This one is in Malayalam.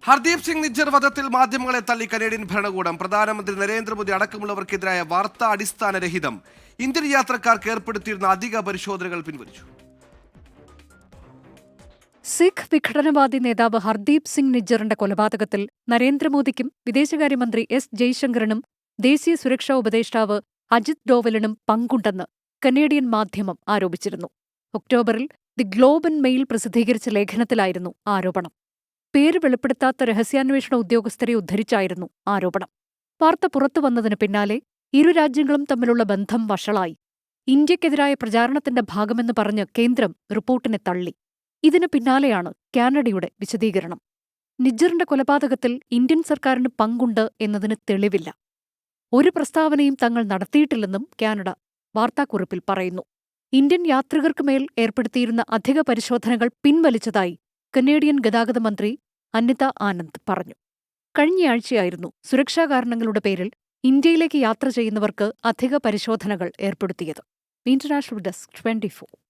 ഹർദീപ് സിംഗ് നിജ്ജർ വധത്തിൽ മാധ്യമങ്ങളെ തള്ളി കനേഡിയൻ ഭരണകൂടം. പ്രധാനമന്ത്രി നരേന്ദ്രമോദി അടക്കമുള്ളവർക്കെതിരായ വാർത്താ അടിസ്ഥാനരഹിതം ഇന്ത്യൻ യാത്രക്കാർക്ക് ഏർപ്പെടുത്തിയിരുന്ന അധിക പരിശോധനകൾ പിൻവലിച്ചു. സിഖ് വിഘടനവാദി നേതാവ് ഹർദീപ് സിംഗ് നിജ്ജറിന്റെ കൊലപാതകത്തിൽ നരേന്ദ്രമോദിക്കും വിദേശകാര്യമന്ത്രി എസ് ജയശങ്കറിനും ദേശീയ സുരക്ഷാ ഉപദേഷ്ടാവ് അജിത് ഡോവലിനും പങ്കുണ്ടെന്ന് കനേഡിയൻ മാധ്യമം ആരോപിച്ചിരുന്നു. ഒക്ടോബറിൽ ദി ഗ്ലോബ് ആൻഡ് മെയിൽ പ്രസിദ്ധീകരിച്ച ലേഖനത്തിലായിരുന്നു ആരോപണം. പേര് വെളിപ്പെടുത്താത്ത രഹസ്യാന്വേഷണ ഉദ്യോഗസ്ഥരെ ഉദ്ധരിച്ചായിരുന്നു ആരോപണം. വാർത്ത പുറത്തുവന്നതിന് പിന്നാലെ ഇരു രാജ്യങ്ങളും തമ്മിലുള്ള ബന്ധം വഷളായി. ഇന്ത്യക്കെതിരായ പ്രചാരണത്തിന്റെ ഭാഗമെന്ന് പറഞ്ഞ് കേന്ദ്രം റിപ്പോർട്ടിനെ തള്ളി. ഇതിന് പിന്നാലെയാണ് കാനഡയുടെ വിശദീകരണം. നിജ്ജറിന്റെ കൊലപാതകത്തിൽ ഇന്ത്യൻ സർക്കാരിന് പങ്കുണ്ട് എന്നതിന് തെളിവില്ല. ഒരു പ്രസ്താവനയും തങ്ങൾ നടത്തിയിട്ടില്ലെന്നും കാനഡ വാർത്താക്കുറിപ്പിൽ പറയുന്നു. ഇന്ത്യൻ യാത്രികർക്കുമേൽ ഏർപ്പെടുത്തിയിരുന്ന അധിക പരിശോധനകൾ പിൻവലിച്ചതായി കനേഡിയൻ ഗതാഗത മന്ത്രി അനിത ആനന്ദ് പറഞ്ഞു. കഴിഞ്ഞയാഴ്ചയായിരുന്നു സുരക്ഷാ കാരണങ്ങളുടെ പേരിൽ ഇന്ത്യയിലേക്ക് യാത്ര ചെയ്യുന്നവർക്ക് അധിക പരിശോധനകൾ ഏർപ്പെടുത്തിയത്. International desk 24.